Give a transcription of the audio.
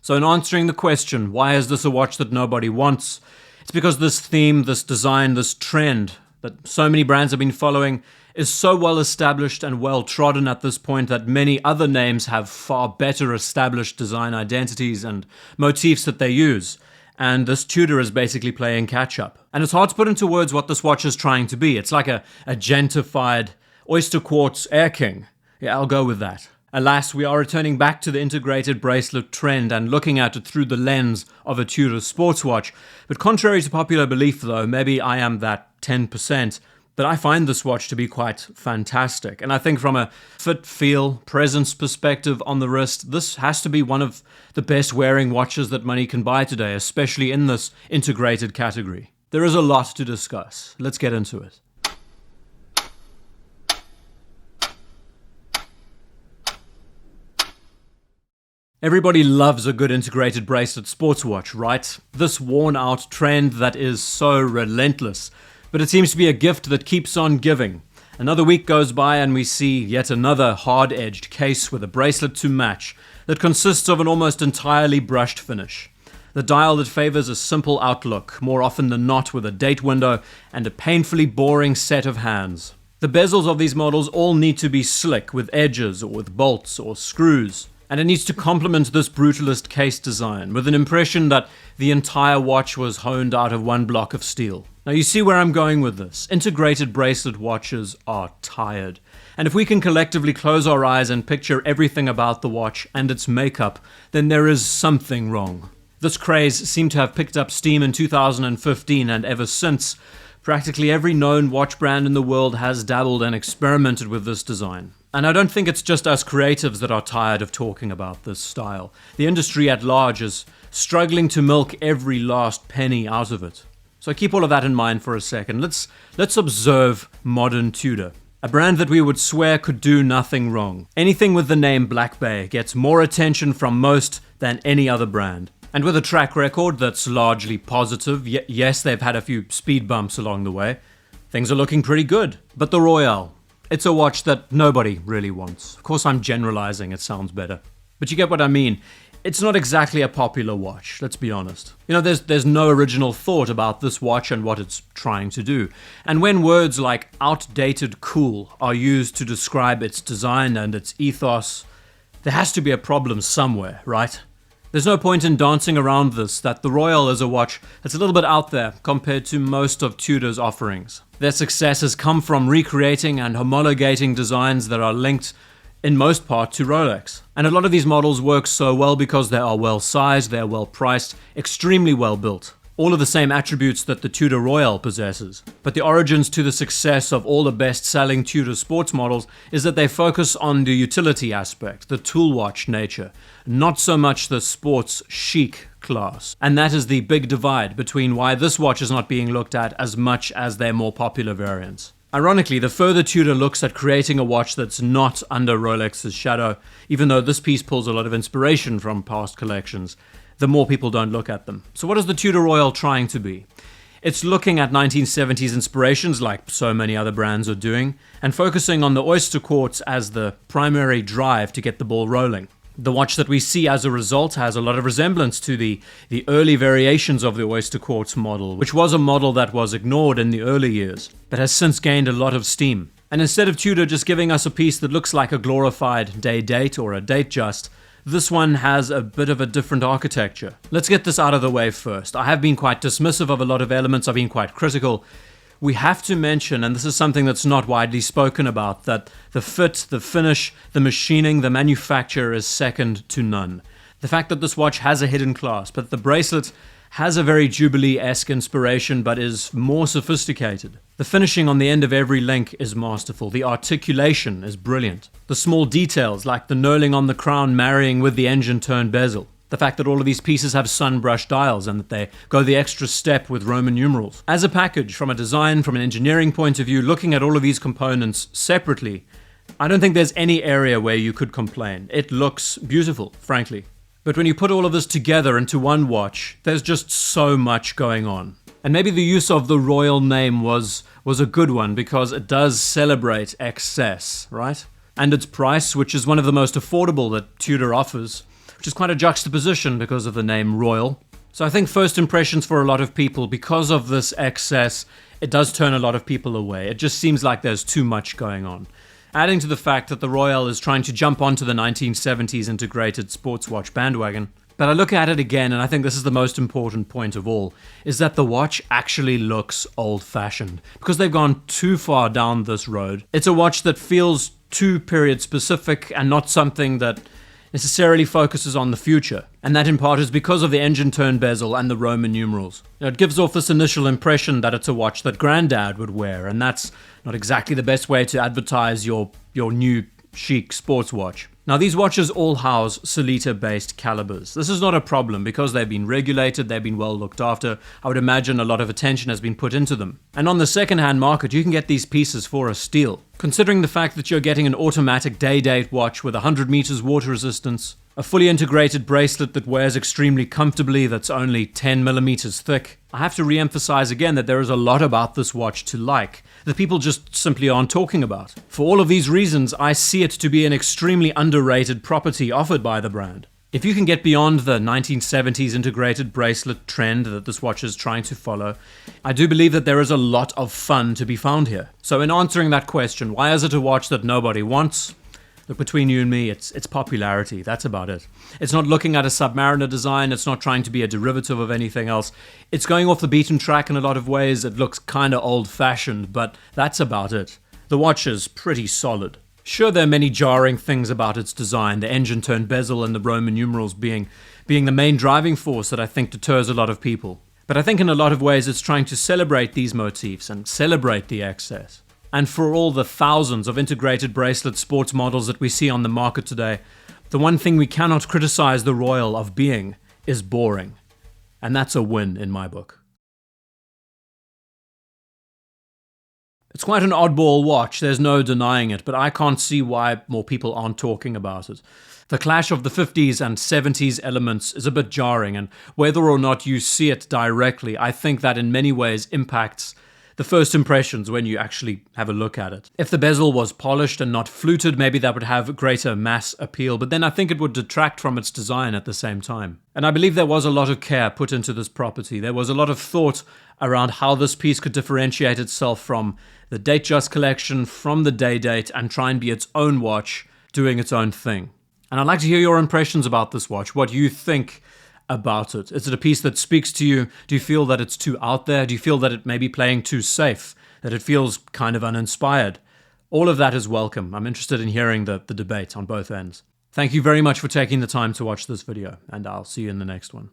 So in answering the question, why is this a watch that nobody wants? It's because this theme, this design, this trend that so many brands have been following is so well established and well trodden at this point that many other names have far better established design identities and motifs that they use. And this Tudor is basically playing catch up. And it's hard to put into words what this watch is trying to be. It's like a gentified Oysterquartz Air King. Yeah, I'll go with that. Alas, we are returning back to the integrated bracelet trend and looking at it through the lens of a Tudor sports watch. But contrary to popular belief though, maybe I am that 10%, that I find this watch to be quite fantastic. And I think from a fit, feel, presence perspective on the wrist, this has to be one of the best wearing watches that money can buy today, especially in this integrated category. There is a lot to discuss. Let's get into it. Everybody loves a good integrated bracelet sports watch, right? This worn out trend that is so relentless. But it seems to be a gift that keeps on giving. Another week goes by and we see yet another hard-edged case with a bracelet to match that consists of an almost entirely brushed finish. The dial that favors a simple outlook, more often than not with a date window and a painfully boring set of hands. The bezels of these models all need to be slick with edges or with bolts or screws. And it needs to complement this brutalist case design with an impression that the entire watch was honed out of one block of steel. Now you see where I'm going with this. Integrated bracelet watches are tired. And if we can collectively close our eyes and picture everything about the watch and its makeup, then there is something wrong. This craze seemed to have picked up steam in 2015, and ever since, practically every known watch brand in the world has dabbled and experimented with this design. And I don't think it's just us creatives that are tired of talking about this style. The industry at large is struggling to milk every last penny out of it. So keep all of that in mind for a second. Let's observe modern Tudor. A brand that we would swear could do nothing wrong. Anything with the name Black Bay gets more attention from most than any other brand. And with a track record that's largely positive, yes, they've had a few speed bumps along the way. Things are looking pretty good. But the Royal, it's a watch that nobody really wants. Of course, I'm generalizing, it sounds better. But you get what I mean. It's not exactly a popular watch, let's be honest. You know, there's no original thought about this watch and what it's trying to do. And when words like outdated cool are used to describe its design and its ethos, there has to be a problem somewhere, right? There's no point in dancing around this, that the Royal is a watch that's a little bit out there compared to most of Tudor's offerings. Their success has come from recreating and homologating designs that are linked in most part to Rolex. And a lot of these models work so well because they are well sized, they're well priced, extremely well built. All of the same attributes that the Tudor Royal possesses. But the origins to the success of all the best-selling Tudor sports models is that they focus on the utility aspect, the tool watch nature, not so much the sports chic class. And that is the big divide between why this watch is not being looked at as much as their more popular variants. Ironically, the further Tudor looks at creating a watch that's not under Rolex's shadow, even though this piece pulls a lot of inspiration from past collections, the more people don't look at them. So what is the Tudor Royal trying to be? It's looking at 1970s inspirations like so many other brands are doing, and focusing on the Oysterquartz as the primary drive to get the ball rolling. The watch that we see as a result has a lot of resemblance to the early variations of the Oysterquartz model, which was a model that was ignored in the early years, but has since gained a lot of steam. And instead of Tudor just giving us a piece that looks like a glorified day date or a date just, this one has a bit of a different architecture. Let's get this out of the way first. I have been quite dismissive of a lot of elements, I've been quite critical. We have to mention, and this is something that's not widely spoken about, that the fit, the finish, the machining, the manufacture is second to none. The fact that this watch has a hidden clasp, but the bracelet has a very Jubilee-esque inspiration but is more sophisticated. The finishing on the end of every link is masterful. The articulation is brilliant. The small details like the knurling on the crown marrying with the engine-turned bezel. The fact that all of these pieces have sun-brushed dials and that they go the extra step with Roman numerals. As a package, from a design, from an engineering point of view, looking at all of these components separately, I don't think there's any area where you could complain. It looks beautiful, frankly. But when you put all of this together into one watch, there's just so much going on. And maybe the use of the Royal name was a good one because it does celebrate excess, right? And its price, which is one of the most affordable that Tudor offers, which is quite a juxtaposition because of the name Royal. So I think first impressions for a lot of people, because of this excess, it does turn a lot of people away. It just seems like there's too much going on. Adding to the fact that the Royal is trying to jump onto the 1970s integrated sports watch bandwagon. But I look at it again, and I think this is the most important point of all, is that the watch actually looks old-fashioned. Because they've gone too far down this road. It's a watch that feels too period-specific and not something that necessarily focuses on the future. And that in part is because of the engine turn bezel and the Roman numerals. It gives off this initial impression that it's a watch that Granddad would wear, and that's not exactly the best way to advertise your new chic sports watch. Now, these watches all house Sellita-based calibers. This is not a problem because they've been regulated, they've been well looked after. I would imagine a lot of attention has been put into them. And on the second-hand market, you can get these pieces for a steal. Considering the fact that you're getting an automatic day-date watch with 100 meters water resistance, a fully integrated bracelet that wears extremely comfortably that's only 10 millimeters thick, I have to re-emphasize again that there is a lot about this watch to like, that people just simply aren't talking about. For all of these reasons, I see it to be an extremely underrated property offered by the brand. If you can get beyond the 1970s integrated bracelet trend that this watch is trying to follow, I do believe that there is a lot of fun to be found here. So in answering that question, why is it a watch that nobody wants? Look, between you and me, it's popularity. That's about it. It's not looking at a Submariner design. It's not trying to be a derivative of anything else. It's going off the beaten track in a lot of ways. It looks kind of old-fashioned, but that's about it. The watch is pretty solid. Sure, there are many jarring things about its design, the engine turn bezel and the Roman numerals being the main driving force that I think deters a lot of people. But I think in a lot of ways it's trying to celebrate these motifs and celebrate the excess. And for all the thousands of integrated bracelet sports models that we see on the market today, the one thing we cannot criticize the Royal of being is boring. And that's a win in my book. It's quite an oddball watch, there's no denying it, but I can't see why more people aren't talking about it. The clash of the 50s and 70s elements is a bit jarring, and whether or not you see it directly, I think that in many ways impacts the first impressions when you actually have a look at it. If the bezel was polished and not fluted, maybe that would have greater mass appeal, but then I think it would detract from its design at the same time. And I believe there was a lot of care put into this property. There was a lot of thought around how this piece could differentiate itself from the Datejust collection, from the day date, and try and be its own watch, doing its own thing. And I'd like to hear your impressions about this watch, what you think about it. Is it a piece that speaks to you? Do you feel that it's too out there? Do you feel that it may be playing too safe? That it feels kind of uninspired? All of that is welcome. I'm interested in hearing the debate on both ends. Thank you very much for taking the time to watch this video, and I'll see you in the next one.